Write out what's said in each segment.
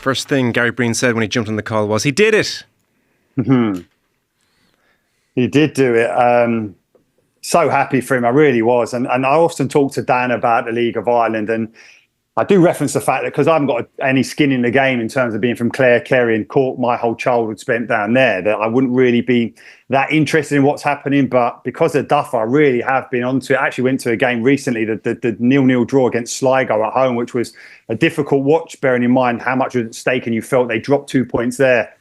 First thing Gary Breen said when he jumped on the call was, he did it. Mm-hmm. He did do it. So happy for him, I really was. And I often talk to Dan about the League of Ireland, and I do reference the fact that because I haven't got any skin in the game in terms of being from Clare, Kerry and Cork, my whole childhood spent down there, that I wouldn't really be that interested in what's happening. But because of Duff, I really have been onto it. I actually went to a game recently, the 0-0 draw against Sligo at home, which was a difficult watch, bearing in mind how much was at stake, and you felt they dropped 2 points there.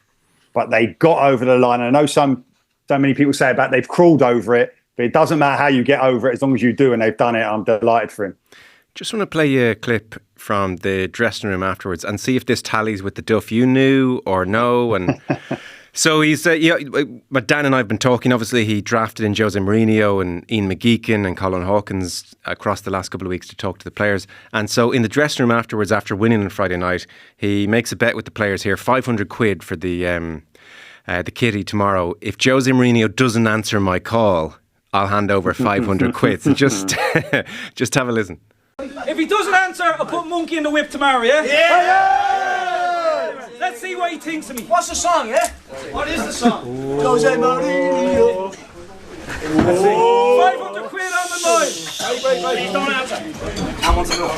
But they got over the line. I know so many people say about they've crawled over it, but it doesn't matter how you get over it as long as you do, and they've done it. I'm delighted for him. Just want to play you a clip from the dressing room afterwards and see if this tallies with the Duff you knew or no. And so he's, but Dan and I have been talking. Obviously, he drafted in Jose Mourinho and Ian McGeechan and Colin Hawkins across the last couple of weeks to talk to the players. And so in the dressing room afterwards, after winning on Friday night, he makes a bet with the players here, 500 quid for the kitty tomorrow. If Jose Mourinho doesn't answer my call, I'll hand over 500 quid. So just have a listen. If he doesn't answer, I'll put Monkey in the whip tomorrow, yeah? Yeah! Let's see what he thinks of me. What's the song, yeah? What is the song? Jose Mourinho. 500 quid on the line. Please don't answer. I want to know.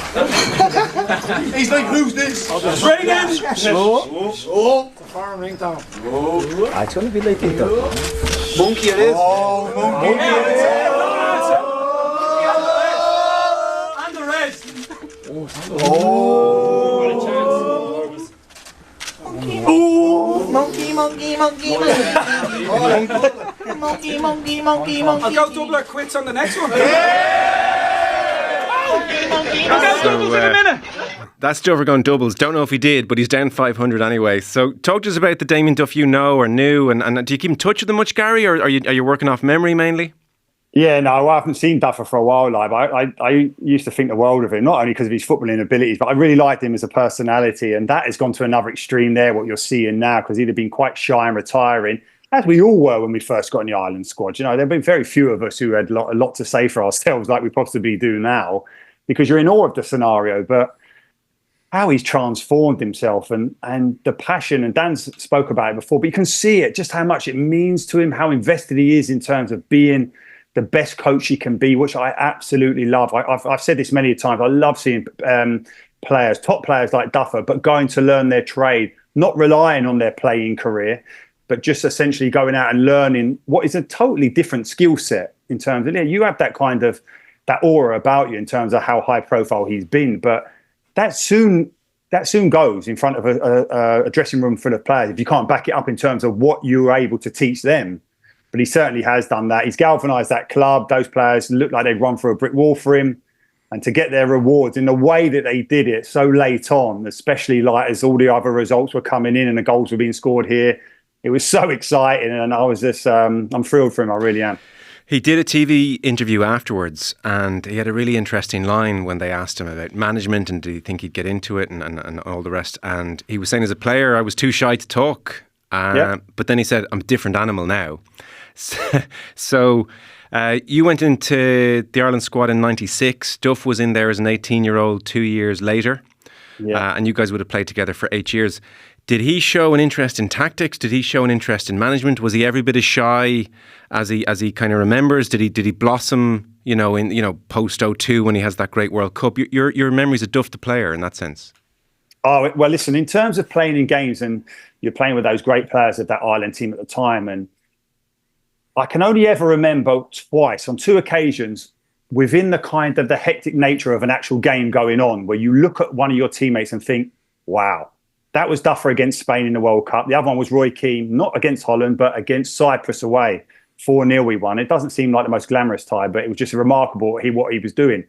He's like, who's this? Ring in. Slow. Foreign ringtone. It's going to be like TikTok. Monkey it is. Oh, Monkey it is. Monkey. I'll go double or quits on the next one. I'll go doubles in a minute. That's Dover going doubles. Don't know if he did, but he's down 500 anyway. So talk to us about the Damien Duff you know or knew, and do you keep in touch with him much, Gary, or are you working off memory mainly? Yeah, no, I haven't seen Duffer for a while. Like, I used to think the world of him, not only because of his footballing abilities, but I really liked him as a personality. And that has gone to another extreme there, what you're seeing now, because he'd have been quite shy and retiring, as we all were when we first got in the Ireland squad. You know, there have been very few of us who had a lot to say for ourselves, like we possibly do now, because you're in awe of the scenario. But how he's transformed himself and the passion, and Dan's spoke about it before, but you can see it, just how much it means to him, how invested he is in terms of being the best coach he can be, which I absolutely love. I've said this many times. I love seeing players, top players like Duffer, but going to learn their trade, not relying on their playing career, but just essentially going out and learning what is a totally different skill set in terms of, you have that kind of, that aura about you in terms of how high profile he's been. But that soon goes in front of a dressing room full of players if you can't back it up in terms of what you're able to teach them. But he certainly has done that. He's galvanised that club. Those players look like they've run through a brick wall for him. And to get their rewards in the way that they did it so late on, especially like as all the other results were coming in and the goals were being scored here, it was so exciting. And I was just, I'm thrilled for him. I really am. He did a TV interview afterwards, and he had a really interesting line when they asked him about management and did he think he'd get into it and all the rest. And he was saying, as a player, I was too shy to talk. But then he said, I'm a different animal now. So you went into the Ireland squad in 96. Duff was in there as an 18-year-old 2 years later. And you guys would have played together for 8 years. Did he show an interest in tactics? Did he show an interest in management? Was he every bit as shy as he kind of remembers? Did he blossom, in post 02 when he has that great World Cup? Your memory's of Duff the player in that sense. Oh, well, listen, in terms of playing in games, and you're playing with those great players of that Ireland team at the time, and I can only ever remember twice, on two occasions, within the kind of the hectic nature of an actual game going on, where you look at one of your teammates and think, wow, that was Duffer against Spain in the World Cup. The other one was Roy Keane, not against Holland, but against Cyprus away. 4-0 we won. It doesn't seem like the most glamorous tie, but it was just remarkable what he was doing.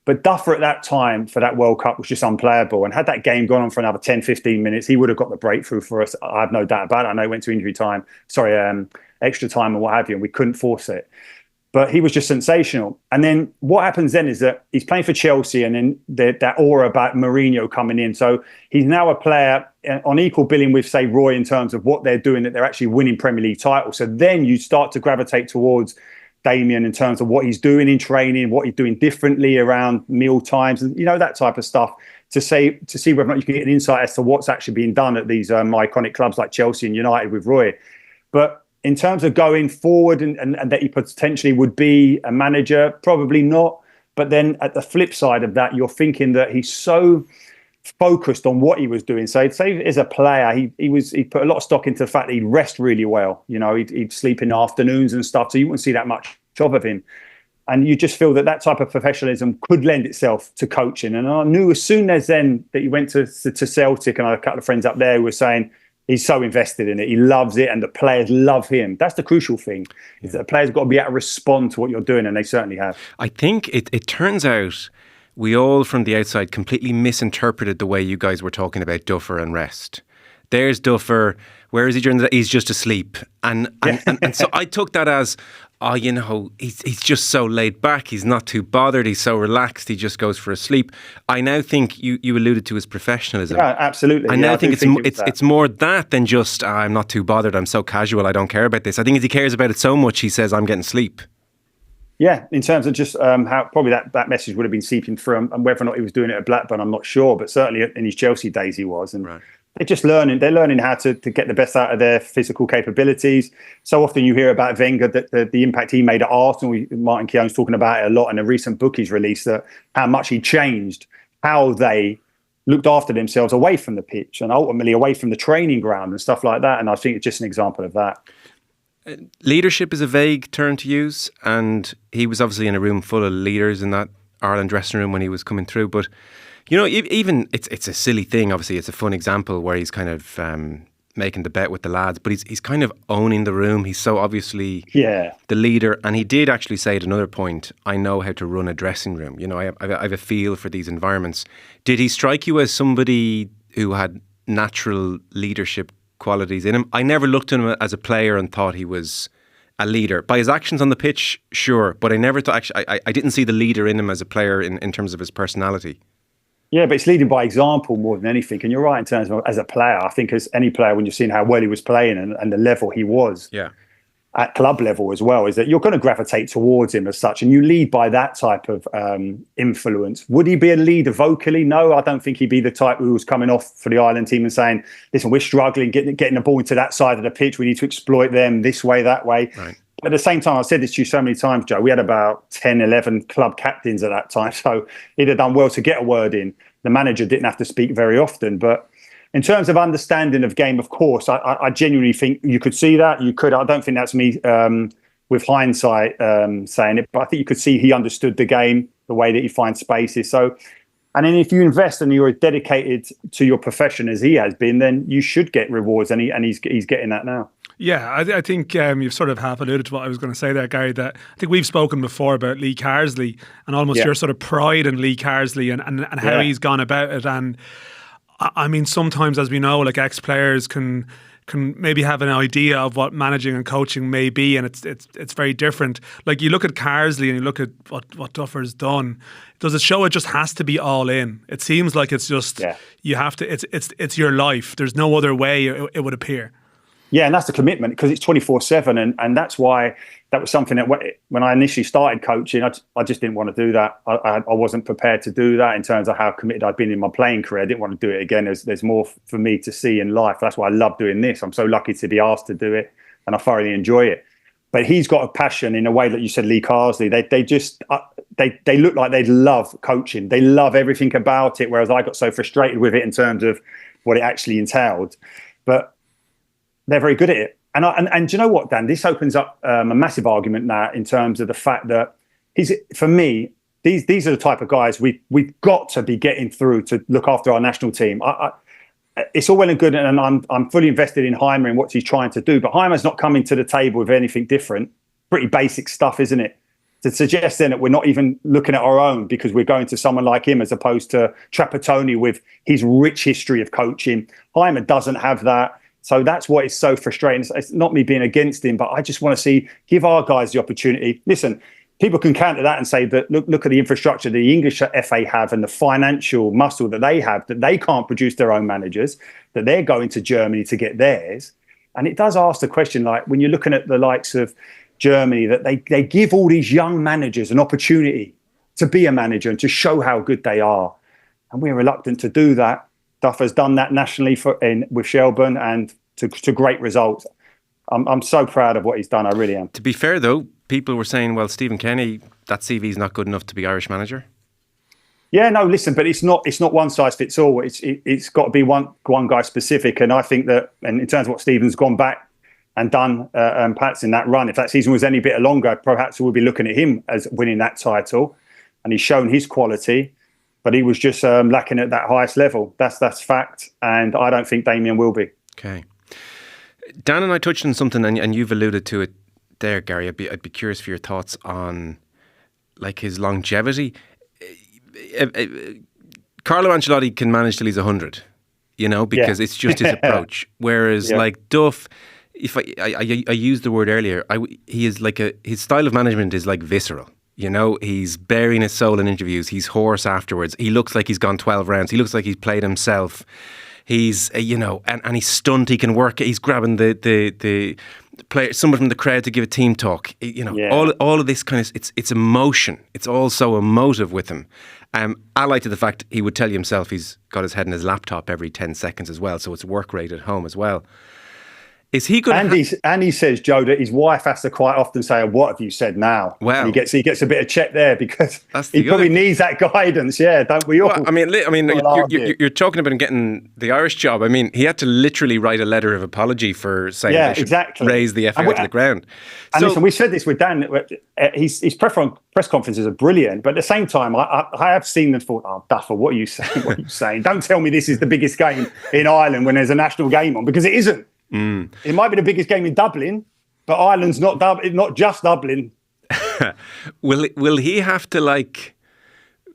But Duffer at that time for that World Cup was just unplayable. And had that game gone on for another 10, 15 minutes, he would have got the breakthrough for us. I have no doubt about it. I know he went to injury time, extra time and what have you, and we couldn't force it. But he was just sensational. And then what happens then is that he's playing for Chelsea, and then that aura about Mourinho coming in. So he's now a player on equal billing with, say, Roy in terms of what they're doing, that they're actually winning Premier League titles. So then you start to gravitate towards Damien in terms of what he's doing in training, what he's doing differently around meal times, and that type of stuff, to see whether or not you can get an insight as to what's actually being done at these iconic clubs like Chelsea and United with Roy. But in terms of going forward and that he potentially would be a manager, probably not. But then at the flip side of that, you're thinking that he's so focused on what he was doing. So say as a player, he put a lot of stock into the fact that he'd rest really well. He'd sleep in the afternoons and stuff, so you wouldn't see that much of him. And you just feel that type of professionalism could lend itself to coaching. And I knew as soon as then that he went to Celtic, and I had a couple of friends up there who were saying he's so invested in it, he loves it, and the players love him. That's the crucial thing, is that the players have got to be able to respond to what you're doing, and they certainly have. I think it turns out we all from the outside completely misinterpreted the way you guys were talking about Duffer and rest. There's Duffer, where is he during the day? He's just asleep. And so I took that as, he's just so laid back. He's not too bothered. He's so relaxed. He just goes for a sleep. I now think you alluded to his professionalism. Yeah, absolutely. I now think it's more that than just, I'm not too bothered. I'm so casual. I don't care about this. I think he cares about it so much, he says, I'm getting sleep. Yeah, in terms of just how probably that message would have been seeping through, and whether or not he was doing it at Blackburn, I'm not sure. But certainly in his Chelsea days, he was. And they're just learning. They're learning how to get the best out of their physical capabilities. So often you hear about Wenger, that the impact he made at Arsenal. Martin Keown's talking about it a lot in a recent book he's released, that how much he changed how they looked after themselves away from the pitch and ultimately away from the training ground and stuff like that. And I think it's just an example of that. Leadership is a vague term to use, and he was obviously in a room full of leaders in that Ireland dressing room when he was coming through. But even it's a silly thing. Obviously, it's a fun example where he's kind of making the bet with the lads, but he's kind of owning the room. He's so obviously the leader, and he did actually say at another point, "I know how to run a dressing room. I have a feel for these environments." Did he strike you as somebody who had natural leadership qualities in him? I never looked at him as a player and thought he was a leader. By his actions on the pitch, sure, but I never thought, actually, I didn't see the leader in him as a player in terms of his personality. Yeah, but it's leading by example more than anything. And you're right in terms of as a player. I think as any player, when you've seen how well he was playing and the level he was at club level as well, is that you're going to gravitate towards him as such, and you lead by that type of influence. Would he be a leader vocally? No, I don't think he'd be the type who was coming off for the Ireland team and saying, listen, we're struggling, getting the ball into that side of the pitch, we need to exploit them this way, that way. Right. But at the same time, I've said this to you so many times, Joe, we had about 10, 11 club captains at that time, so he'd have done well to get a word in. The manager didn't have to speak very often, but in terms of understanding of game, of course, I genuinely think you could see that. You could. I don't think that's me with hindsight saying it, but I think you could see he understood the game, the way that he finds spaces. So, and then if you invest and you're dedicated to your profession as he has been, then you should get rewards, and he's getting that now. Yeah, I think you've sort of half alluded to what I was going to say there, Gary, that I think we've spoken before about Lee Carsley and almost your sort of pride in Lee Carsley and how he's gone about it. And I mean, sometimes, as we know, like ex-players can maybe have an idea of what managing and coaching may be, and it's very different. Like you look at Carsley and you look at what Duffer's done. Does it show it just has to be all in? It seems like it's just you have to. It's your life. There's no other way it would appear. Yeah, and that's the commitment, because it's 24/7, and that's why that was something that when I initially started coaching, I just didn't want to do that. I wasn't prepared to do that in terms of how committed I'd been in my playing career. I didn't want to do it again. There's more for me to see in life. That's why I love doing this. I'm so lucky to be asked to do it, and I thoroughly enjoy it. But he's got a passion in a way that you said, Lee Carsley. They look like they love coaching. They love everything about it, whereas I got so frustrated with it in terms of what it actually entailed. But they're very good at it. And do you know what, Dan? This opens up a massive argument now in terms of the fact that for me, these are the type of guys we've got to be getting through to look after our national team. It's all well and good, and I'm fully invested in Heimer and what he's trying to do. But Heimer's not coming to the table with anything different. Pretty basic stuff, isn't it? To suggest then that we're not even looking at our own because we're going to someone like him as opposed to Trapattoni with his rich history of coaching. Heimer doesn't have that. So that's what is so frustrating. It's not me being against him, but I just want to give our guys the opportunity. Listen, people can counter that and say that look at the infrastructure the English FA have and the financial muscle that they have, that they can't produce their own managers, that they're going to Germany to get theirs. And it does ask the question, like when you're looking at the likes of Germany, that they give all these young managers an opportunity to be a manager and to show how good they are. And we're reluctant to do that. Duff has done that nationally with Shelbourne and to great results. I'm so proud of what he's done. I really am. To be fair, though, people were saying, well, Stephen Kenny, that CV is not good enough to be Irish manager. Yeah, no, listen, but it's not one size fits all. It's got to be one guy specific. And I think that, and in terms of what Stephen's gone back and done, perhaps in that run, if that season was any bit longer, perhaps we'll be looking at him as winning that title. And he's shown his quality, but he was just lacking at that highest level. That's fact. And I don't think Damien will be. Okay. Dan and I touched on something, and you've alluded to it there, Gary. I'd be curious for your thoughts on like his longevity. Carlo Ancelotti can manage till he's 100, because it's just his approach. Whereas like Duff, if I used the word earlier, he is like his style of management is like visceral. He's bearing his soul in interviews. He's hoarse afterwards. He looks like he's gone 12 rounds. He looks like he's played himself. He's, and he's stunned. He can work. He's grabbing the player, someone from the crowd to give a team talk. All of this kind of, it's emotion. It's all so emotive with him. Allied to the fact he would tell you himself he's got his head in his laptop every 10 seconds as well. So it's work rate at home as well. Is he good? And he says, Joe, that his wife has to quite often say, "What have you said now?" Well, and he gets a bit of check there because he probably needs that guidance. Yeah, don't we all? Well, I mean, you're talking about him getting the Irish job. I mean, he had to literally write a letter of apology for saying they should raise the FA to the ground. And listen, we said this with Dan. His press conferences are brilliant, but at the same time, I have seen them thought, "Oh, Duffer, what are you saying? What are you saying? Don't tell me this is the biggest game in Ireland when there's a national game on, because it isn't." It might be the biggest game in Dublin, but Ireland's not just Dublin. Will he have to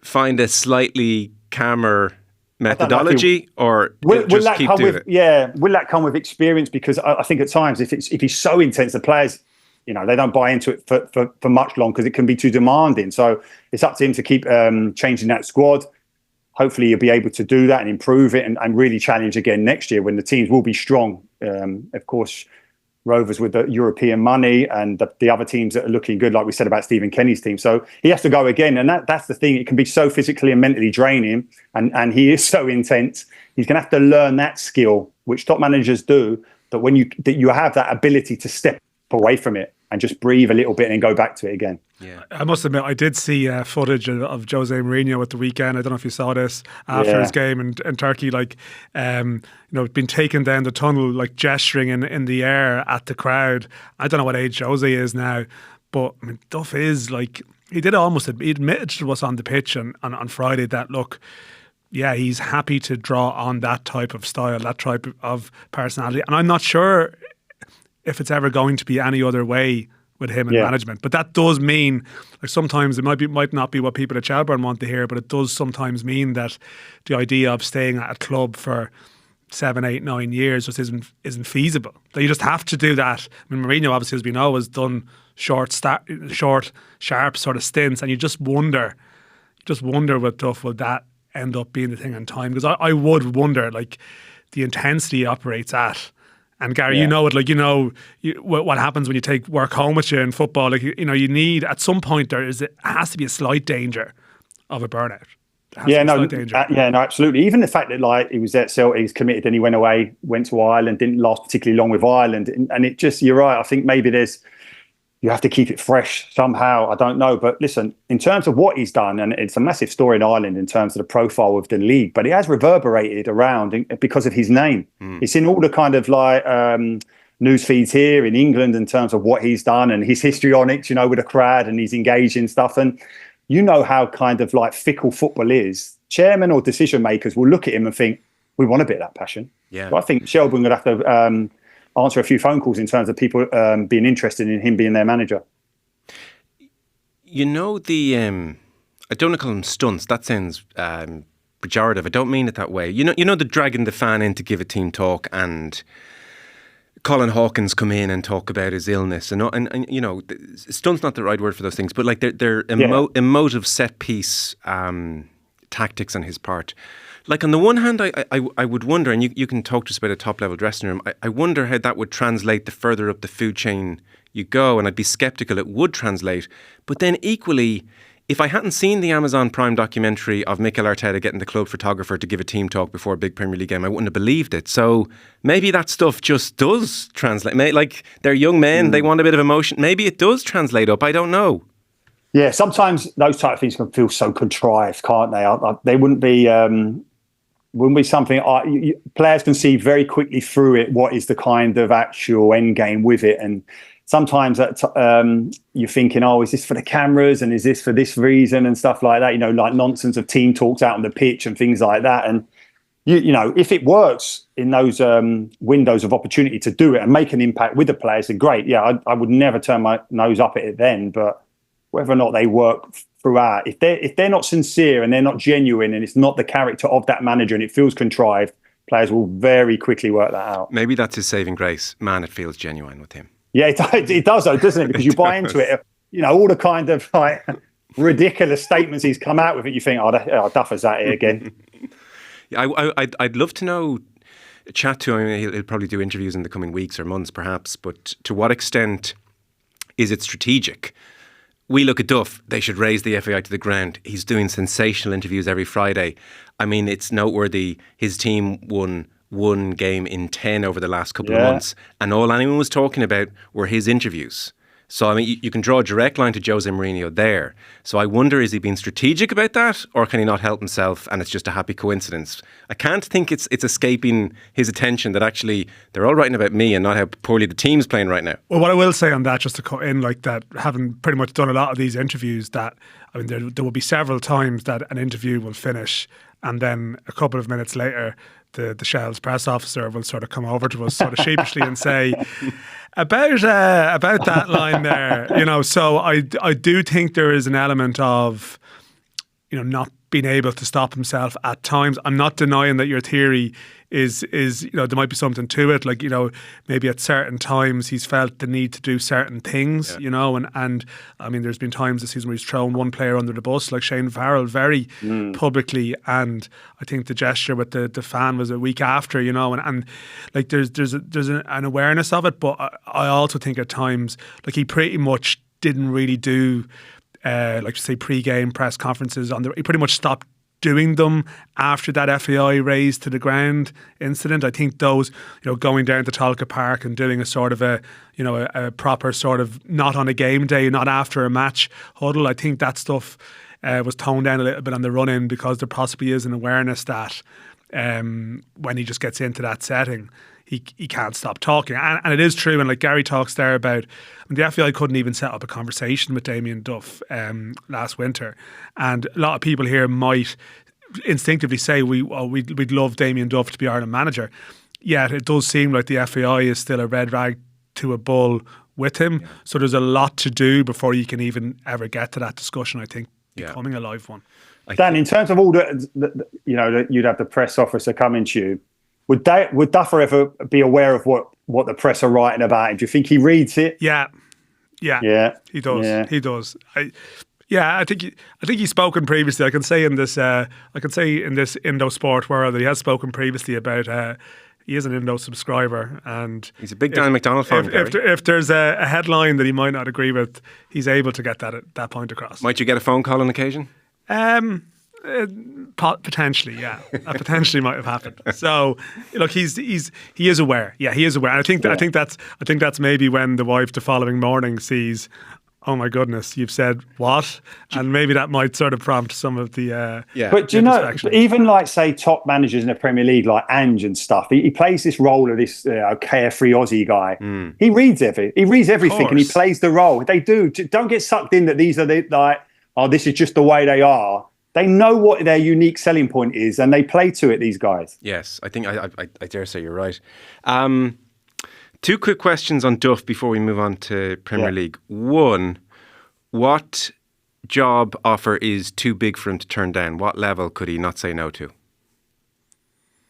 find a slightly calmer methodology, or will just keep doing it? Yeah, will that come with experience? Because I think at times if he's so intense, the players, they don't buy into it for much long because it can be too demanding. So it's up to him to keep changing that squad. Hopefully he'll be able to do that and improve it and really challenge again next year when the teams will be strong. Of course, Rovers with the European money and the other teams that are looking good, like we said about Stephen Kenny's team. So he has to go again. And that's the thing. It can be so physically and mentally draining. And he is so intense. He's going to have to learn that skill, which top managers do. But when you have that ability to step away from it and just breathe a little bit and then go back to it again. Yeah, I must admit, I did see footage of Jose Mourinho at the weekend. I don't know if you saw this after his game in Turkey, been taken down the tunnel, gesturing in the air at the crowd. I don't know what age Jose is now, but I mean, Duff is he admitted to us on the pitch on Friday that, look, yeah, he's happy to draw on that type of style, that type of personality. And I'm not sure if it's ever going to be any other way with him in management. But that does mean, sometimes it might not be what people at Shelbourne want to hear, but it does sometimes mean that the idea of staying at a club for 7, 8, 9 years just isn't feasible. That you just have to do that. I mean, Mourinho, obviously, as we know, has done short, sharp sort of stints, and you just wonder with Duff, will that end up being the thing in time? Because I would wonder, the intensity he operates at. And Gary, you know it. What happens when you take work home with you in football. You need, at some point, it has to be a slight danger of a burnout. Absolutely. Even the fact that he was at Celtic, he's committed, and he went to Ireland, didn't last particularly long with Ireland, and it just, you're right. I think maybe you have to keep it fresh somehow. I don't know. But listen, in terms of what he's done, and it's a massive story in Ireland in terms of the profile of the league, but it has reverberated around because of his name. It's in all the kind of news feeds here in England in terms of what he's done and his histrionics, with a crowd, and he's engaged in stuff. And how kind of fickle football is. Chairman or decision makers will look at him and think, we want a bit of that passion. Yeah. So I think Shelbourne would have to answer a few phone calls in terms of people being interested in him being their manager. I don't want to call them stunts. That sounds pejorative. I don't mean it that way. The dragging the fan in to give a team talk, and Colin Hawkins come in and talk about his illness, and stunt's not the right word for those things, but they're emotive set piece tactics on his part. Like, on the one hand, I would wonder, and you can talk to us about a top-level dressing room, I wonder how that would translate the further up the food chain you go, and I'd be sceptical it would translate. But then equally, if I hadn't seen the Amazon Prime documentary of Mikel Arteta getting the club photographer to give a team talk before a big Premier League game, I wouldn't have believed it. So maybe that stuff just does translate. Like, they're young men, they want a bit of emotion. Maybe it does translate up, I don't know. Yeah, sometimes those type of things can feel so contrived, can't they? They wouldn't be something players can see very quickly through it. What is the kind of actual end game with it? And sometimes you're thinking, oh, is this for the cameras and is this for this reason and stuff like that? Like nonsense of team talks out on the pitch and things like that. And if it works in those windows of opportunity to do it and make an impact with the players, then great. Yeah, I would never turn my nose up at it then, but whether or not they work throughout, if they're not sincere and they're not genuine and it's not the character of that manager and it feels contrived, players will very quickly work that out. Maybe that's his saving grace. Man, it feels genuine with him. Yeah, it does though, doesn't it? Because you buy into it. All the kind of like ridiculous statements he's come out with it. You think, Duffer's at it again. Yeah, I'd love to know. Chat to him. He'll probably do interviews in the coming weeks or months, perhaps. But to what extent is it strategic? We look at Duff, they should raise the FAI to the ground. He's doing sensational interviews every Friday. I mean, it's noteworthy. His team won one game in 10 over the last couple of months. And all anyone was talking about were his interviews. So, I mean, you can draw a direct line to Jose Mourinho there. So I wonder, is he being strategic about that? Or can he not help himself and it's just a happy coincidence? I can't think it's escaping his attention that actually they're all writing about me and not how poorly the team's playing right now. Well, what I will say on that, just to cut in, like that, having pretty much done a lot of these interviews, that, I mean, there will be several times that an interview will finish and then a couple of minutes later, the Shell's press officer will sort of come over to us sort of sheepishly and say, about that line there, so I do think there is an element of, not being able to stop himself at times. I'm not denying that your theory is there might be something to it, like, maybe at certain times he's felt the need to do certain things, and I mean, there's been times this season where he's thrown one player under the bus, like Shane Farrell, very publicly, and I think the gesture with the fan was a week after, and like there's an awareness of it, but I also think at times, like, he pretty much didn't really do like, say, pre-game press conferences he pretty much stopped doing them after that FAI raised to the ground incident. I think those, going down to Tolka Park and doing a sort of a proper sort of not on a game day, not after a match huddle, I think that stuff was toned down a little bit on the run-in because there possibly is an awareness that when he just gets into that setting, he can't stop talking. And it is true, and like Gary talks there about, the FAI couldn't even set up a conversation with Damien Duff last winter. And a lot of people here might instinctively say we'd love Damien Duff to be Ireland manager. Yet it does seem like the FAI is still a red rag to a bull with him. Yeah. So there's a lot to do before you can even ever get to that discussion, I think, becoming a live one. Dan, in terms of all you'd have the press officer coming to you. Would Duffer ever be aware of what the press are writing about him? Do you think he reads it? Yeah, he does. Yeah. He does. I think he's spoken previously. I can say in this Indo Sport world that he has spoken previously about. He is an Indo subscriber, and he's a big Damien McDonnell fan. If there's a headline that he might not agree with, he's able to get that point across. Might you get a phone call on occasion? Potentially, yeah. That potentially might have happened. So, look, he is aware. Yeah, he is aware. And I think that's maybe when the wife the following morning sees, oh my goodness, you've said what? And maybe that might sort of prompt some of the But do you know, even like, say, top managers in the Premier League, like Ange and stuff, he plays this role of this carefree Aussie guy. He reads everything and he plays the role. They do. Don't get sucked in that these are this is just the way they are. They know what their unique selling point is and they play to it, these guys. Yes, I think I dare say you're right. Two quick questions on Duff before we move on to Premier League. One, what job offer is too big for him to turn down? What level could he not say no to?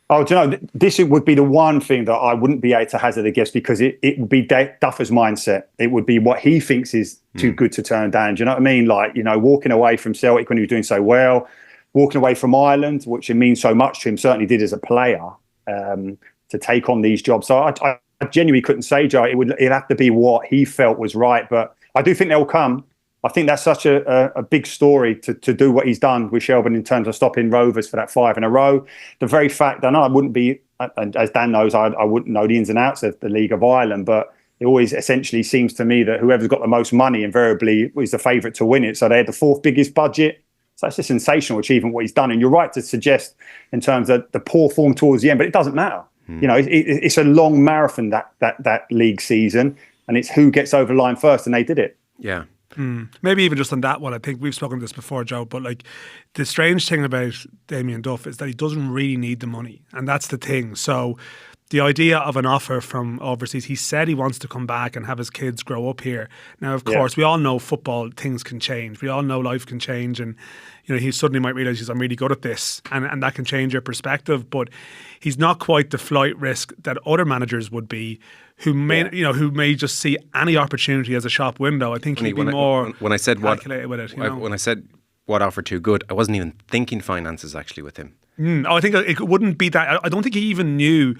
Oh, do you know, this would be the one thing that I wouldn't be able to hazard a guess because it would be Duffer's mindset. It would be what he thinks is too good to turn down. Do you know what I mean? Like, walking away from Celtic when he was doing so well, walking away from Ireland, which it means so much to him, certainly did as a player, to take on these jobs. So I genuinely couldn't say, Joe. It'd have to be what he felt was right, but I do think they'll come. I think that's such a big story to do what he's done with Shelbourne in terms of stopping Rovers for that 5 in a row. The very fact, I know I wouldn't be, and as Dan knows, I wouldn't know the ins and outs of the League of Ireland, but it always essentially seems to me that whoever's got the most money invariably is the favourite to win it. So they had the 4th biggest budget. So that's a sensational achievement what he's done. And you're right to suggest in terms of the poor form towards the end, but it doesn't matter. You know, it's a long marathon, that league season, and it's who gets over the line first, and they did it. Yeah. Maybe even just on that one, I think we've spoken this before, Joe, but like the strange thing about Damien Duff is that he doesn't really need the money, and that's the thing. So the idea of an offer from overseas, he said he wants to come back and have his kids grow up here. Now, of course, we all know football, things can change. We all know life can change, and you know, he suddenly might realise I'm really good at this, and that can change your perspective. But he's not quite the flight risk that other managers would be, who may just see any opportunity as a shop window. I think he'd be more calculated with it. When I said what offer too good, I wasn't even thinking finances actually with him. I think it wouldn't be that. I don't think he even knew.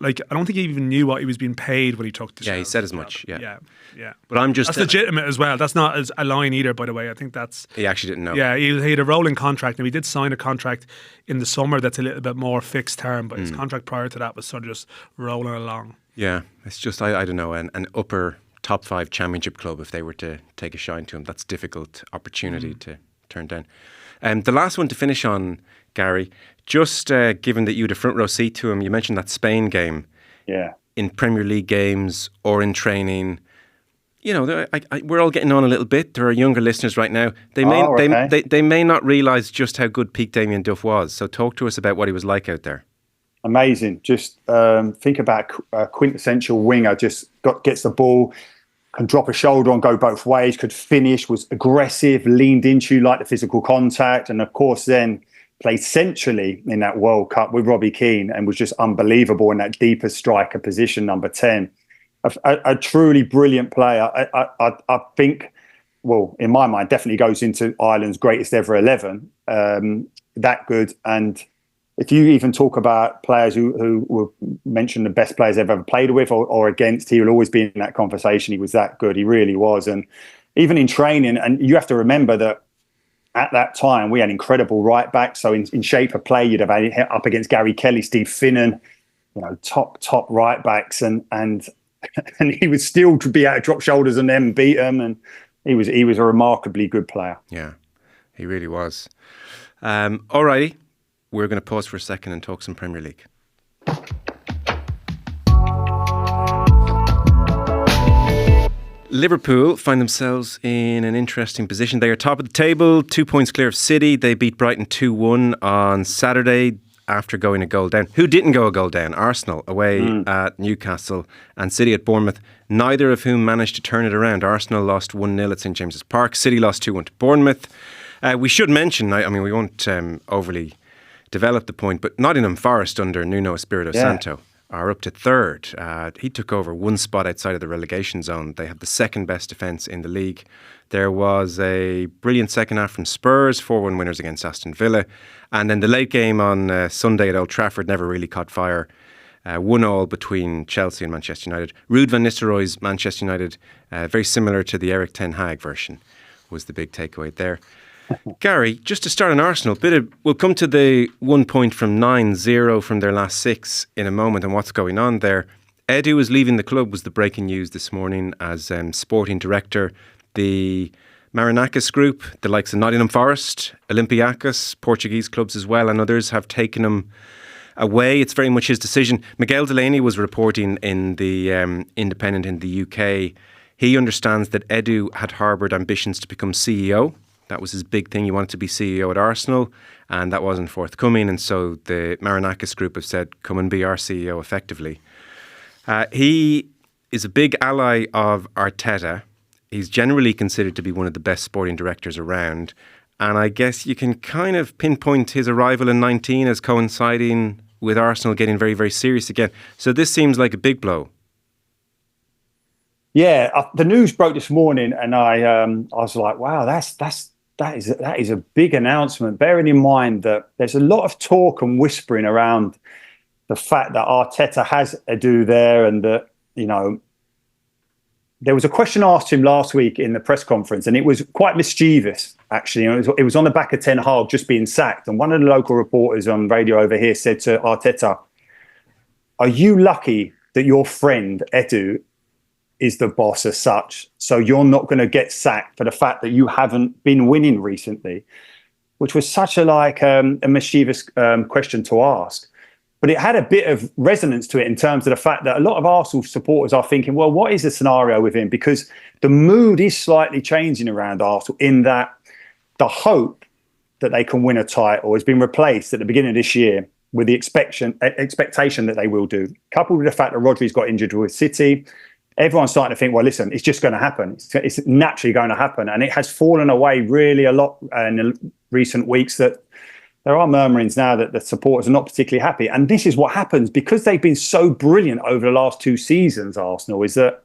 I don't think he even knew what he was being paid when he took the. Yeah, he said as much. Yeah. But that's legitimate as well. That's not as a line either, by the way. I think that's. He actually didn't know. Yeah, he had a rolling contract. Now he did sign a contract in the summer that's a little bit more fixed term, but his contract prior to that was sort of just rolling along. Yeah, it's just I don't know, an upper top 5 championship club, if they were to take a shine to him, that's a difficult opportunity to turn down. The last one to finish on, Gary, just given that you had a front row seat to him, you mentioned that Spain game. Yeah. In Premier League games or in training, you know, we're all getting on a little bit. There are younger listeners right now. They may not realise just how good peak Damien Duff was. So talk to us about what he was like out there. Amazing. Just think about a quintessential winger. Just gets the ball, can drop a shoulder and go both ways, could finish, was aggressive, leaned into you, like the physical contact. And of course, then played centrally in that World Cup with Robbie Keane and was just unbelievable in that deeper striker position, number 10. A truly brilliant player. I think, well, in my mind, definitely goes into Ireland's greatest ever 11. That good. And if you even talk about players who will mention the best players they've ever played with or against, he will always be in that conversation. He was that good. He really was. And even in training, and you have to remember that at that time, we had incredible right backs. So in shape of play, you'd have had up against Gary Kelly, Steve Finnan, you know, top right backs. And he would still be able to drop shoulders on them and beat them. And he was a remarkably good player. Yeah, he really was. All righty. We're going to pause for a second and talk some Premier League. Liverpool find themselves in an interesting position. They are top of the table, 2 points clear of City. They beat Brighton 2-1 on Saturday after going a goal down. Who didn't go a goal down? Arsenal away at Newcastle and City at Bournemouth, neither of whom managed to turn it around. Arsenal lost 1-0 at St James's Park. City lost 2-1 to Bournemouth. We should mention, I mean, we won't overly develop the point, but Nottingham Forest under Nuno Espirito Santo are up to third. He took over one spot outside of the relegation zone. They have the second best defence in the league. There was a brilliant second half from Spurs, 4-1 winners against Aston Villa. And then the late game on Sunday at Old Trafford never really caught fire. 1-1 between Chelsea and Manchester United. Ruud van Nistelrooy's Manchester United, very similar to the Erik ten Hag version, was the big takeaway there. Gary, just to start on Arsenal, we'll come to the 1 point from 9-0 from their last 6 in a moment and what's going on there. Edu is leaving the club was the breaking news this morning as sporting director. The Marinakis group, the likes of Nottingham Forest, Olympiacos, Portuguese clubs as well, and others have taken him away. It's very much his decision. Miguel Delaney was reporting in the Independent in the UK. He understands that Edu had harboured ambitions to become CEO. That was his big thing. He wanted to be CEO at Arsenal, and that wasn't forthcoming. And so the Marinakis group have said, come and be our CEO effectively. He is a big ally of Arteta. He's generally considered to be one of the best sporting directors around. And I guess you can kind of pinpoint his arrival in 19 as coinciding with Arsenal getting very, very serious again. So this seems like a big blow. Yeah, the news broke this morning, and I was like, wow, that's that is a big announcement, bearing in mind that there's a lot of talk and whispering around the fact that Arteta has Edu there, and that, you know, there was a question asked him last week in the press conference, and it was quite mischievous, actually. It was on the back of Ten Hag just being sacked, and one of the local reporters on radio over here said to Arteta, "Are you lucky that your friend Edu is the boss as such, so you're not going to get sacked for the fact that you haven't been winning recently?" Which was such a mischievous question to ask. But it had a bit of resonance to it in terms of the fact that a lot of Arsenal supporters are thinking, well, what is the scenario with him? Because the mood is slightly changing around Arsenal, in that the hope that they can win a title has been replaced at the beginning of this year with the expectation that they will do. Coupled with the fact that Rodri's got injured with City, everyone's starting to think, well, listen, it's just going to happen. It's naturally going to happen. And it has fallen away really a lot in the recent weeks, that there are murmurings now that the supporters are not particularly happy. And this is what happens because they've been so brilliant over the last 2 seasons, Arsenal, is that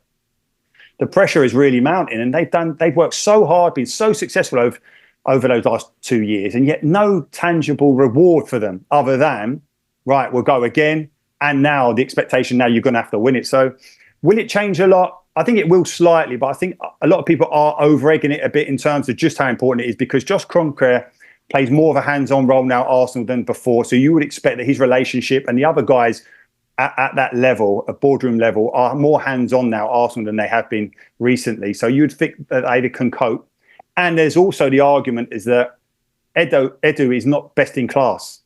the pressure is really mounting, and they've worked so hard, been so successful over those last 2 years, and yet no tangible reward for them other than, right, we'll go again. And now the expectation, now you're going to have to win it. So will it change a lot? I think it will slightly, but I think a lot of people are over-egging it a bit in terms of just how important it is, because Josh Kroenke plays more of a hands-on role now at Arsenal than before. So you would expect that his relationship and the other guys at that level, a boardroom level, are more hands-on now at Arsenal than they have been recently. So you'd think that they can cope. And there's also the argument is that Edu is not best in class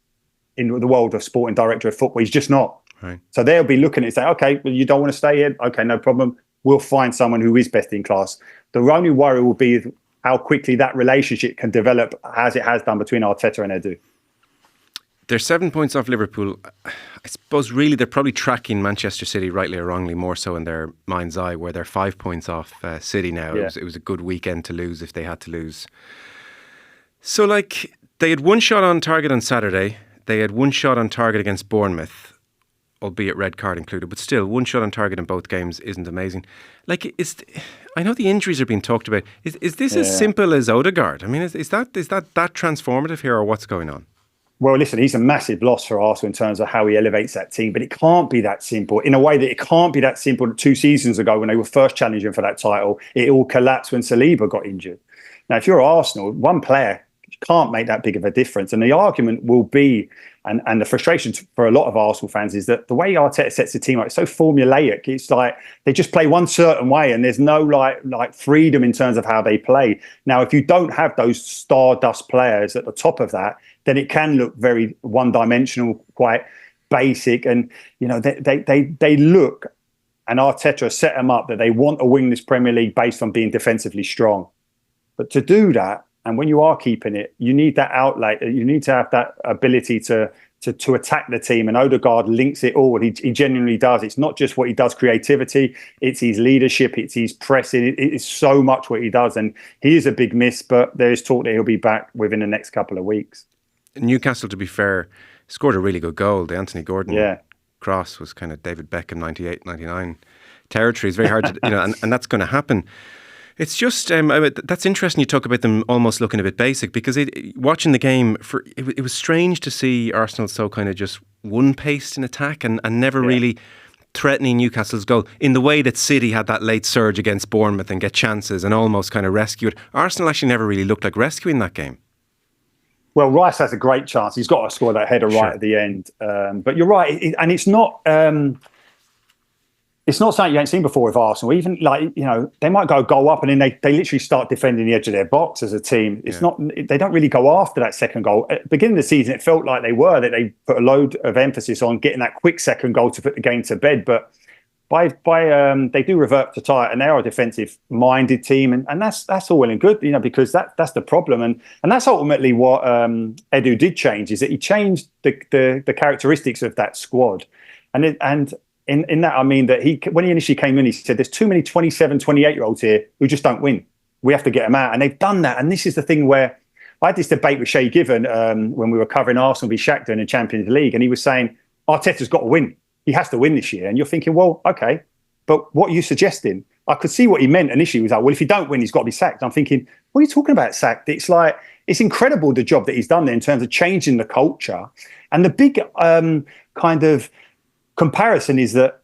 in the world of sporting director of football. He's just not. Right. So they'll be looking at it and saying, okay, well, you don't want to stay here? Okay, no problem. We'll find someone who is best in class. The only worry will be how quickly that relationship can develop, as it has done between Arteta and Edu. They're 7 points off Liverpool. I suppose really they're probably tracking Manchester City, rightly or wrongly, more so in their mind's eye, where they're 5 points off City now. Yeah. It was a good weekend to lose if they had to lose. So, like, they had one shot on target on Saturday. They had one shot on target against Bournemouth, albeit red card included, but still, one shot on target in both games isn't amazing. Like, I know the injuries are being talked about. Is this as simple as Odegaard? I mean, is that transformative here, or what's going on? Well, listen, he's a massive loss for Arsenal in terms of how he elevates that team, but it can't be that simple. In a way that it can't be that simple. 2 seasons ago, when they were first challenging for that title, it all collapsed when Saliba got injured. Now, if you're Arsenal, one player can't make that big of a difference. And the argument will be, and the frustration for a lot of Arsenal fans, is that the way Arteta sets the team up, it's so formulaic. It's like they just play one certain way, and there's no like freedom in terms of how they play. Now, if you don't have those stardust players at the top of that, then it can look very one-dimensional, quite basic. And, you know, they look, and Arteta has set them up that they want to win this Premier League based on being defensively strong. But to do that, and when you are keeping it, you need that outlet. You need to have that ability to attack the team. And Odegaard links it all. He genuinely does. It's not just what he does, creativity. It's his leadership. It's his pressing. It is so much what he does. And he is a big miss, but there is talk that he'll be back within the next couple of weeks. Newcastle, to be fair, scored a really good goal. The Anthony Gordon cross was kind of David Beckham 98, 99 territory. It's very hard to, and that's going to happen. It's just, that's interesting you talk about them almost looking a bit basic, because watching the game, it was strange to see Arsenal so kind of just one-paced in attack and never really threatening Newcastle's goal in the way that City had that late surge against Bournemouth and get chances and almost kind of rescue it. Arsenal actually never really looked like rescuing that game. Well, Rice has a great chance. He's got to score that header right at the end. But you're right. And it's not something you ain't seen before with Arsenal. Even they might go goal up and then they literally start defending the edge of their box as a team. It's not, they don't really go after that second goal. At the beginning of the season, it felt like that they put a load of emphasis on getting that quick second goal to put the game to bed. But they do revert to tyre, and they are a defensive-minded team, and that's all well and good, because that's the problem, and that's ultimately what Edu did change, is that he changed the characteristics of that squad, and in that I mean that when he initially came in, he said there's too many 27, 28-year-olds here who just don't win. We have to get them out, and they've done that. And this is the thing where I had this debate with Shay Given when we were covering Arsenal v Shakhtar in the Champions League, and he was saying Arteta's got to win. He has to win this year. And you're thinking, well, okay, but what are you suggesting? I could see what he meant initially. He was like, well, if you don't win, he's got to be sacked. I'm thinking, what are you talking about sacked? It's like, it's incredible the job that he's done there in terms of changing the culture. And the big kind of comparison is that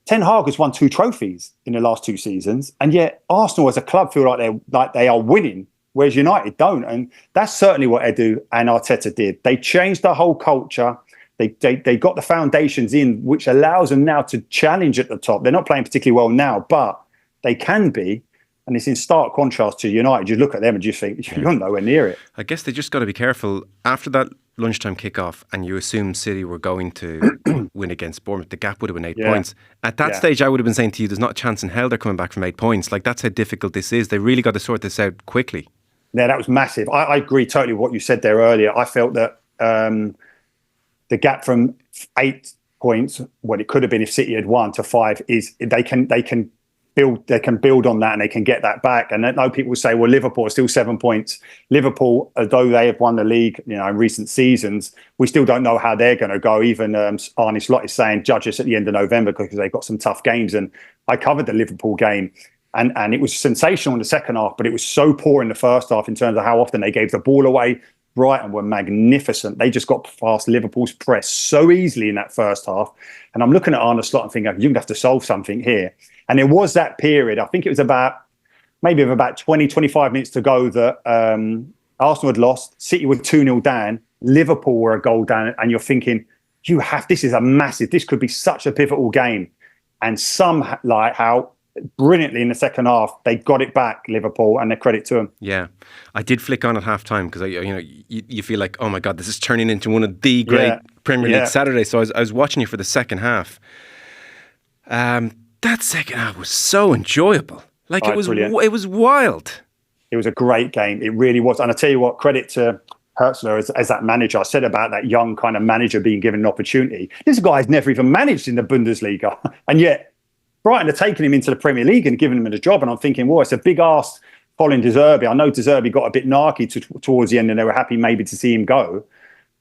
Ten Hag has won 2 trophies in the last 2 seasons, and yet Arsenal as a club feel like they are winning, whereas United don't. And that's certainly what Edu and Arteta did. They changed the whole culture. They got the foundations in, which allows them now to challenge at the top. They're not playing particularly well now, but they can be. And it's in stark contrast to United. You look at them and you think, you're nowhere near it. I guess they just got to be careful. After that lunchtime kickoff, and you assume City were going to win against Bournemouth, the gap would have been 8 points. At that stage, I would have been saying to you, there's not a chance in hell they're coming back from 8 points. Like, that's how difficult this is. They really got to sort this out quickly. Yeah, that was massive. I agree totally with what you said there earlier. I felt that the gap from 8 points, what it could have been if City had won, to 5 is they can build on that and they can get that back. And I know people say, well, Liverpool are still 7 points. Liverpool, although they have won the league, in recent seasons, we still don't know how they're going to go. Even Arne Slot is saying, judge us at the end of November because they've got some tough games. And I covered the Liverpool game, and it was sensational in the second half, but it was so poor in the first half in terms of how often they gave the ball away. Brighton were magnificent. They just got past Liverpool's press so easily in that first half. And I'm looking at Arne Slot and thinking, you're going to have to solve something here. And there was that period, I think it was about 20, 25 minutes to go, that Arsenal had lost, City were 2-0 down, Liverpool were a goal down, and you're thinking, this could be such a pivotal game. And how brilliantly in the second half, they got it back, Liverpool, and their credit to them. Yeah. I did flick on at half-time because you feel like, oh my God, this is turning into one of the great Premier League Saturdays. So I was watching you for the second half. That second half was so enjoyable. Like, it was wild. It was a great game. It really was. And I tell you what, credit to Hertzler as that manager. I said about that young kind of manager being given an opportunity. This guy's never even managed in the Bundesliga. And yet, Brighton are taking him into the Premier League and giving him a job. And I'm thinking, well, it's a big ask following De Zerbi. I know De Zerbi got a bit narky towards the end and they were happy maybe to see him go.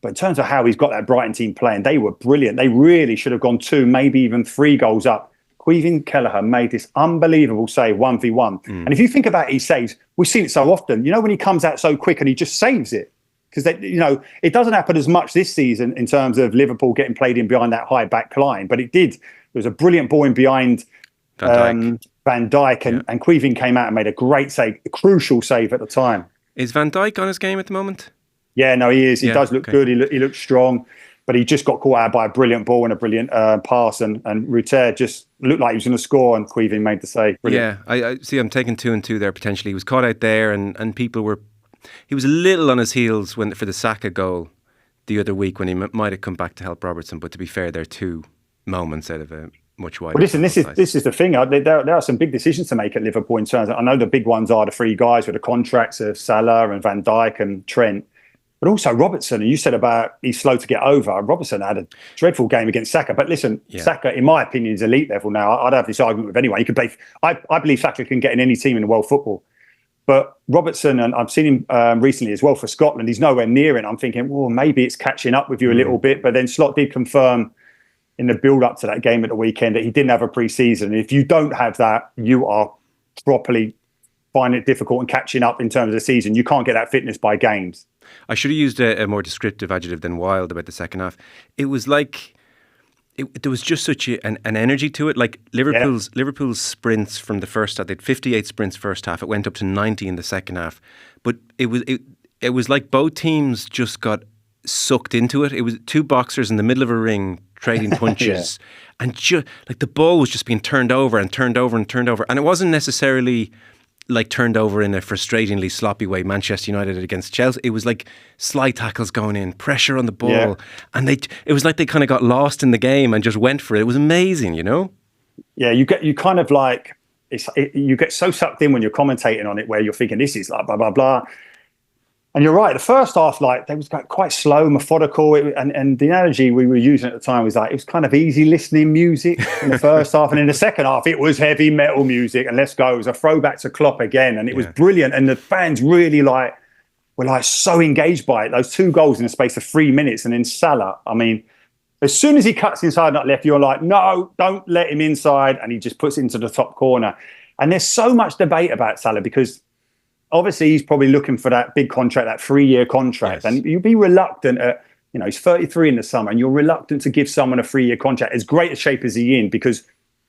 But in terms of how he's got that Brighton team playing, they were brilliant. They really should have gone 2, maybe even 3 goals up. Queven Kelleher made this unbelievable save 1v1. And if you think about his saves, we've seen it so often. When he comes out so quick and he just saves it. Because, it doesn't happen as much this season in terms of Liverpool getting played in behind that high back line. But it did. There was a brilliant ball in behind Van Dijk. And Queven came out and made a great save, a crucial save at the time. Is Van Dijk on his game at the moment? Yeah, no, he is. He does look good. He looks strong. But he just got caught out by a brilliant ball and a brilliant pass. And Rutter just looked like he was going to score, and Queven made the save. Brilliant. Yeah, I see. I'm taking 2 and 2 there potentially. He was caught out there, and people were. He was a little on his heels for the Saka goal the other week when he might have come back to help Robertson. But to be fair, there are 2 moments out of a much wider. Well, listen, this is the thing. There are some big decisions to make at Liverpool in terms of, I know the big ones are the 3 guys with the contracts of Salah and Van Dijk and Trent. But also Robertson, and you said about he's slow to get over. Robertson had a dreadful game against Saka. But listen, Saka, in my opinion, is elite level now. I'd have this argument with anyone. He could play. I believe Saka can get in any team in the world football. But Robertson, and I've seen him recently as well for Scotland, he's nowhere near it. I'm thinking, well, maybe it's catching up with you a little bit. But then Slot did confirm in the build-up to that game at the weekend that he didn't have a pre-season. And if you don't have that, you are properly finding it difficult and catching up in terms of the season. You can't get that fitness by games. I should have used a more descriptive adjective than wild about the second half. It was like there was just such an energy to it. Like Liverpool's sprints from the first half, they had 58 sprints first half. It went up to 90 in the second half. But it was like both teams just got sucked into it. It was 2 boxers in the middle of a ring trading punches, and just like the ball was just being turned over and turned over and turned over, and it wasn't necessarily like turned over in a frustratingly sloppy way, Manchester United against Chelsea. It was like slide tackles going in, pressure on the ball, and it was like they kind of got lost in the game and just went for it. It was amazing, Yeah, you get so sucked in when you're commentating on it, where you're thinking this is like blah blah blah. And you're right. The first half, they was quite slow, methodical, and the analogy we were using at the time was like it was kind of easy listening music in the first half, and in the second half, it was heavy metal music. And let's go, it was a throwback to Klopp again, and it was brilliant. And the fans really were so engaged by it. Those 2 goals in the space of 3 minutes, and then Salah. I mean, as soon as he cuts inside, not left, you're like, no, don't let him inside, and he just puts it into the top corner. And there's so much debate about Salah because obviously he's probably looking for that big contract, that 3-year contract. Yes. And you'd be reluctant he's 33 in the summer and you're reluctant to give someone a 3-year contract, as great a shape as he in, because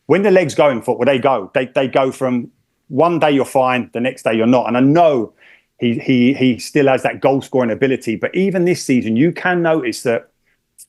when the legs go in football, they go. They go from one day you're fine, the next day you're not. And I know he still has that goal scoring ability, but even this season, you can notice that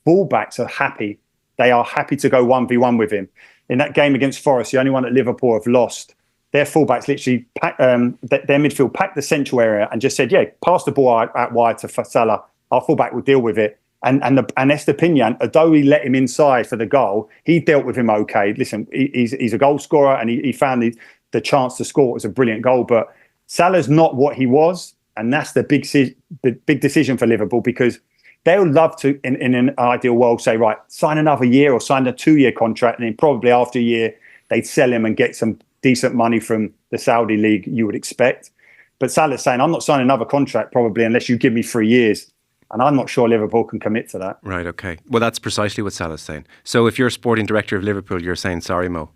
fullbacks are happy. They are happy to go 1v1 with him. In that game against Forest, the only one that Liverpool have lost, their fullbacks literally their midfield packed the central area and just said, yeah, pass the ball out wide to Salah. Our fullback will deal with it. And Estepinian, although he let him inside for the goal, he dealt with him okay. Listen, he's a goal scorer and he found the chance to score. It was a brilliant goal. But Salah's not what he was. And that's the big decision for Liverpool, because they'll love to, in an ideal world, say, right, sign another year or sign a 2-year contract. And then probably after a year, they'd sell him and get some decent money from the Saudi league, you would expect. But Salah's saying, I'm not signing another contract probably unless you give me 3 years. And I'm not sure Liverpool can commit to that. Right, okay. Well, that's precisely what Salah's saying. So if you're sporting director of Liverpool, you're saying, sorry, Mo.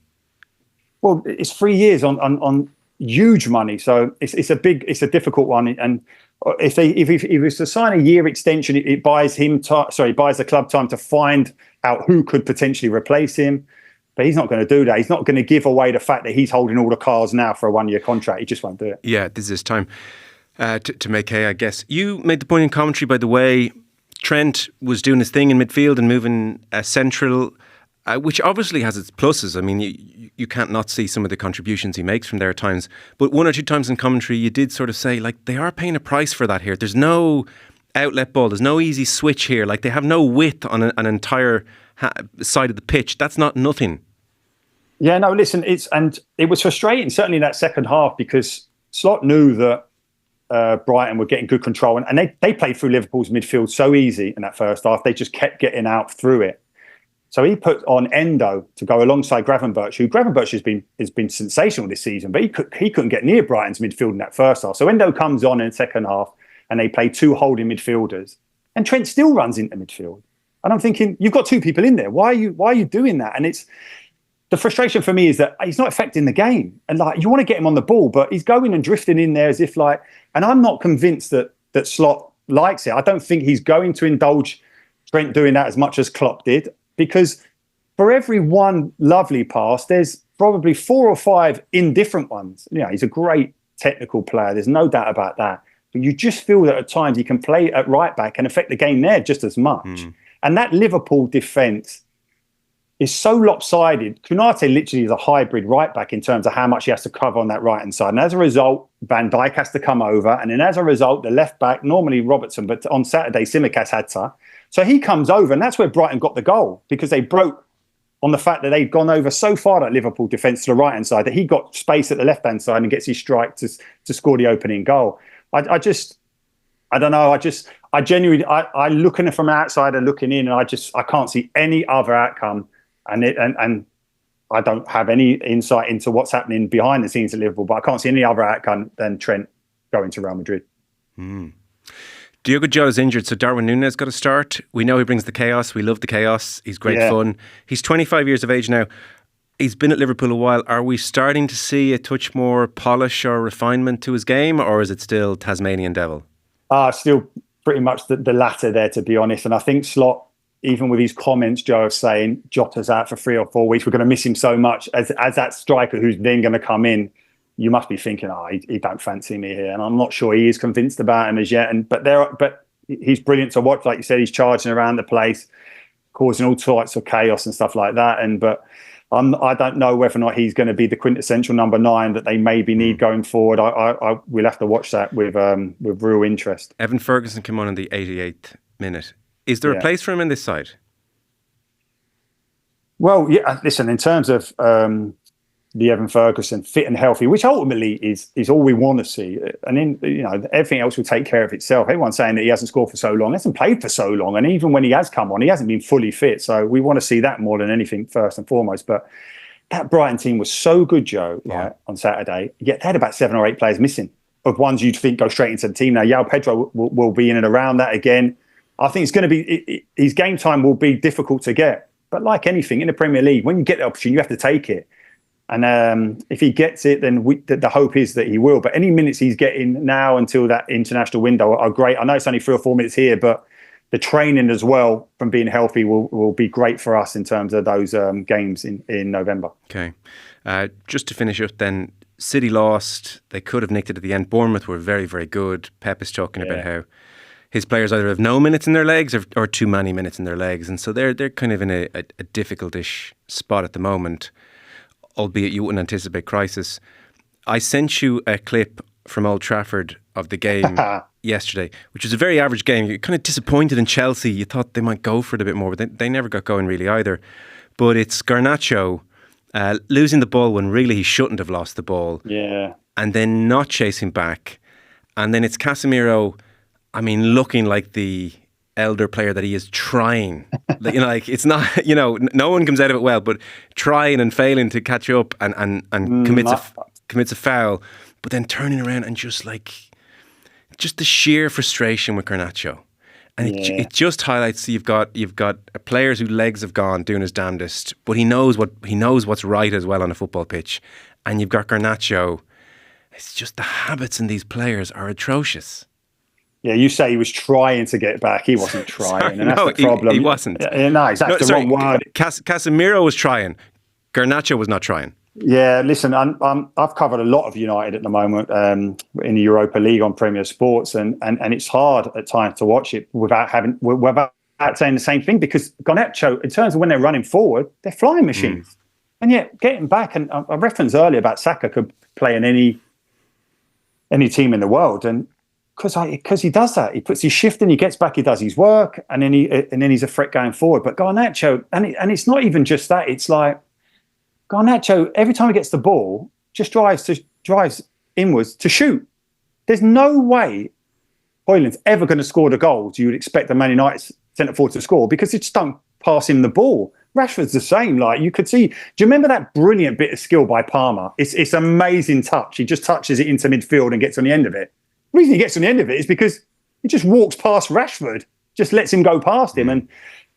Well, it's 3 years on huge money. So it's a difficult one. And if he was to sign a year extension, it buys buys the club time to find out who could potentially replace him. But he's not going to do that. He's not going to give away the fact that he's holding all the cards now for a 1-year contract. He just won't do it. Yeah, this is his time. To make hay, I guess. You made the point in commentary, by the way, Trent was doing his thing in midfield and moving central, which obviously has its pluses. I mean, you can't not see some of the contributions he makes from there at times. But 1 or 2 times in commentary, you did sort of say, like, they are paying a price for that here. There's no outlet ball. There's no easy switch here. Like, they have no width on an entire side of the pitch. That's not nothing. Yeah, no, listen, it was frustrating, certainly in that second half, because Slot knew that Brighton were getting good control, and they played through Liverpool's midfield so easy in that first half. They just kept getting out through it. So he put on Endo to go alongside Gravenberch, who Gravenberch has been sensational this season, but he couldn't get near Brighton's midfield in that first half. So Endo comes on in the second half, and they play 2 holding midfielders, and Trent still runs into midfield. And I'm thinking, you've got 2 people in there. Why are you doing that? And the frustration for me is that he's not affecting the game. And like, you want to get him on the ball, but he's going and drifting in there as if like, and I'm not convinced that Slot likes it. I don't think he's going to indulge Trent doing that as much as Klopp did, because for every one lovely pass, there's probably 4 or 5 indifferent ones. You know, he's a great technical player. There's no doubt about that. But you just feel that at times he can play at right back and affect the game there just as much. And that Liverpool defence is so lopsided. Konate literally is a hybrid right back in terms of how much he has to cover on that right hand side. And as a result, Van Dijk has to come over. And then as a result, the left back, normally Robertson, but on Saturday, Tsimikas had to. So he comes over, and that's where Brighton got the goal, because they broke on the fact that they'd gone over so far that Liverpool defence to the right hand side that he got space at the left hand side and gets his strike to score the opening goal. I don't know. I genuinely looking from outside and looking in, and I can't see any other outcome. And I don't have any insight into what's happening behind the scenes at Liverpool, but I can't see any other outcome than Trent going to Real Madrid. Diogo Jota's injured, so Darwin Núñez got to start. We know he brings the chaos. We love the chaos. He's great fun. He's 25 years of age now. He's been at Liverpool a while. Are we starting to see a touch more polish or refinement to his game, or is it still Tasmanian devil? Still pretty much the latter there, to be honest. And I think Slot, even with his comments, Joe, of saying Jota's out for 3 or 4 weeks, we're going to miss him so much as that striker who's then going to come in. You must be thinking, he don't fancy me here, and I'm not sure he is convinced about him as yet. But he's brilliant to watch, like you said. He's charging around the place, causing all sorts of chaos and stuff like that. I don't know whether or not he's going to be the quintessential number 9 that they maybe need going forward. We'll have to watch that with real interest. Evan Ferguson came on in the 88th minute. Is there a place for him in this side? Well, yeah. Listen, in terms of the Evan Ferguson fit and healthy, which ultimately is all we want to see, and then everything else will take care of itself. Everyone's saying that he hasn't scored for so long, hasn't played for so long, and even when he has come on, he hasn't been fully fit. So we want to see that more than anything first and foremost. But that Brighton team was so good, Joe, right, on Saturday. Yet they had about 7 or 8 players missing, of ones you'd think go straight into the team. Now, João Pedro will be in and around that again. I think it's going to be his game time will be difficult to get. But like anything in the Premier League, when you get the opportunity, you have to take it. And if he gets it, then the hope is that he will. But any minutes he's getting now until that international window are great. I know it's only 3 or 4 minutes here, but the training as well from being healthy will be great for us in terms of those games in November. Okay. Just to finish up then, City lost. They could have nicked it at the end. Bournemouth were very, very good. Pep is talking about how his players either have no minutes in their legs or too many minutes in their legs. And so they're kind of in a difficult-ish spot at the moment, albeit you wouldn't anticipate crisis. I sent you a clip from Old Trafford of the game yesterday, which was a very average game. You're kind of disappointed in Chelsea. You thought they might go for it a bit more, but they never got going really either. But it's Garnacho losing the ball when really he shouldn't have lost the ball. Yeah. And then not chasing back. And then it's Casemiro, looking like the elder player that he is trying. It's not, no one comes out of it well, but trying and failing to catch up and commits a foul, but then turning around and just the sheer frustration with Garnacho. And it just highlights you've got players whose legs have gone doing his damnedest, but he knows what's right as well on a football pitch. And you've got Garnacho. It's just the habits in these players are atrocious. Yeah, you say he was trying to get back. He wasn't trying, and that's the problem. He wasn't. No, that's the wrong word. Casemiro was trying. Garnacho was not trying. Yeah, listen, I've covered a lot of United at the moment in the Europa League on Premier Sports, and it's hard at times to watch it without saying the same thing, because Garnacho, in terms of when they're running forward, they're flying machines. And yet getting back, and I referenced earlier about Saka could play in any team in the world, and because he does that, he puts his shift in, he gets back, he does his work, and then he's a threat going forward. But Garnacho, and it's not even just that, it's like Garnacho, every time he gets the ball, just drives inwards to shoot. There's no way Højlund's ever going to score the goals you would expect the Man United centre forward to score, because they just don't pass him the ball. Rashford's the same. You could see. Do you remember that brilliant bit of skill by Palmer? It's amazing touch. He just touches it into midfield and gets on the end of it. The reason he gets on the end of it is because he just walks past Rashford, just lets him go past him. And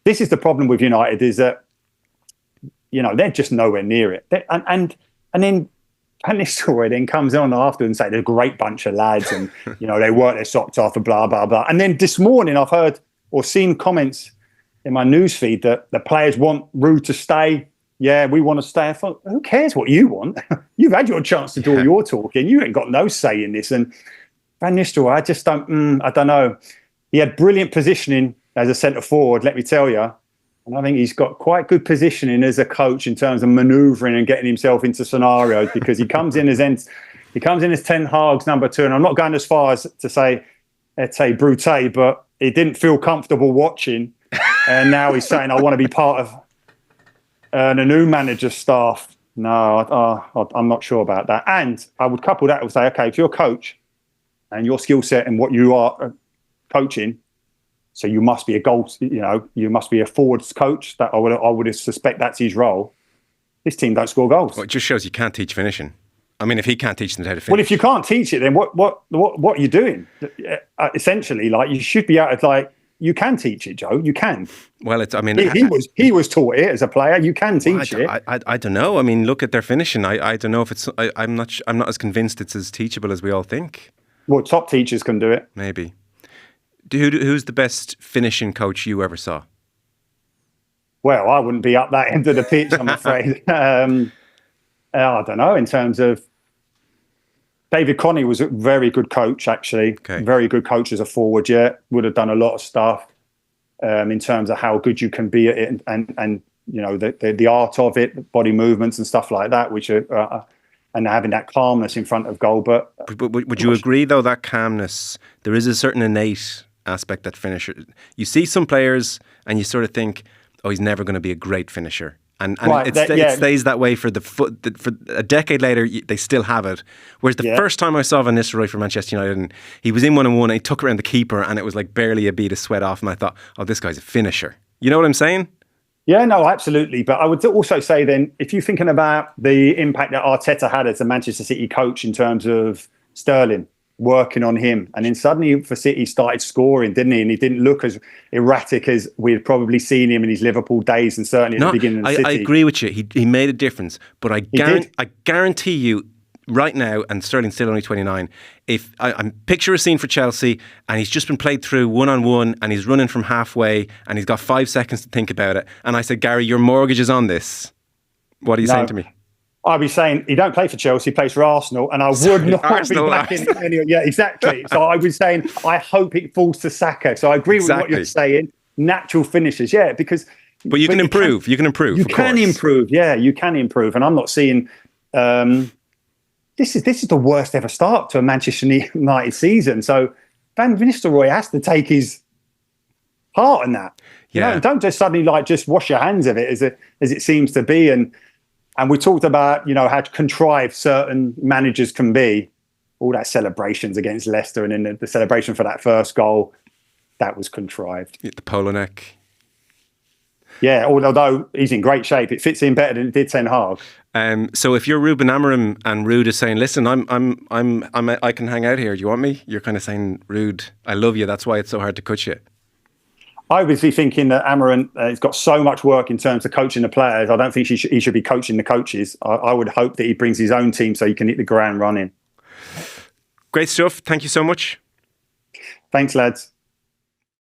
this is the problem with United, is that they're just nowhere near it. And then Nistelrooy then comes on after and say they're a great bunch of lads, and they work their socks off and blah blah blah. And then this morning I've heard or seen comments in my newsfeed that the players want Ruud to stay. Yeah, we want to stay. I thought, who cares what you want? You've had your chance to do all your talking. You ain't got no say in this. And Van Nistelrooy, I just don't. I don't know. He had brilliant positioning as a centre forward, let me tell you. And I think he's got quite good positioning as a coach in terms of manoeuvring and getting himself into scenarios, because he comes in as Ten Hag's number 2. And I'm not going as far as to say Ete Brute, but he didn't feel comfortable watching. And now he's saying, I want to be part of the new manager's staff. No, I'm not sure about that. And I would couple that with say, okay, if you're a coach and your skill set and what you are coaching, so you must be you must be a forwards coach. That I would suspect that's his role. This team don't score goals. Well, it just shows you can't teach finishing. If he can't teach them how to finish. Well, if you can't teach it, then what are you doing? Essentially, you should be able to, you can teach it, Joe. You can. Well, he was taught it as a player. You can teach it. I don't know. Look at their finishing. I don't know if it's. I'm not as convinced it's as teachable as we all think. Well, top teachers can do it. Maybe. Who's the best finishing coach you ever saw? Well, I wouldn't be up that end of the pitch, I'm afraid. I don't know. In terms of David Connie was a very good coach, actually. Okay. Very good coach as a forward. Yeah, would have done a lot of stuff in terms of how good you can be at it, and the art of it, body movements and stuff like that, which are. And having that calmness in front of goal. But would you agree, though, that calmness, there is a certain innate aspect that finisher. You see some players and you sort of think, oh, he's never going to be a great finisher. And right, it stays that way for for a decade later, they still have it. Whereas the first time I saw Van Nistelrooy for Manchester United, and he was in 1-on-1 and he took around the keeper and it was like barely a bead of sweat off him. I thought, oh, this guy's a finisher. You know what I'm saying? Yeah, no, absolutely. But I would also say then, if you're thinking about the impact that Arteta had as a Manchester City coach in terms of Sterling, working on him. And then suddenly for City, he started scoring, didn't he? And he didn't look as erratic as we had probably seen him in his Liverpool days, and certainly at the beginning of the City. I agree with you. He made a difference. But I guarantee you, right now, and Sterling's still only 29, if I picture a scene for Chelsea and he's just been played through one-on-one and he's running from halfway and he's got 5 seconds to think about it, and I said, Gary, your mortgage is on this. What are you saying to me? I'd be saying he don't play for Chelsea, he plays for Arsenal, and I would not be backing any. Yeah, exactly. So I was saying I hope it falls to Saka. So I agree with what you're saying. Natural finishes, yeah, because. But you can improve. You can improve. You can improve. Yeah, you can improve, and I'm not seeing. This is the worst ever start to a Manchester United season. So Van Nistelrooy has to take his part in that. Yeah. You know, don't just suddenly just wash your hands of it as it seems to be. And we talked about, how contrived certain managers can be. All that celebrations against Leicester, and then the celebration for that first goal, that was contrived. The polo neck. Yeah, although he's in great shape, it fits in better than it did Ten Hag. So if you're Ruben Amorim and Ruud is saying, "Listen, I can hang out here. Do you want me?" You're kind of saying, "Ruud, I love you. That's why it's so hard to cut you." I would be thinking that Amorim has got so much work in terms of coaching the players. I don't think he should be coaching the coaches. I would hope that he brings his own team so he can hit the ground running. Great stuff. Thank you so much. Thanks, lads.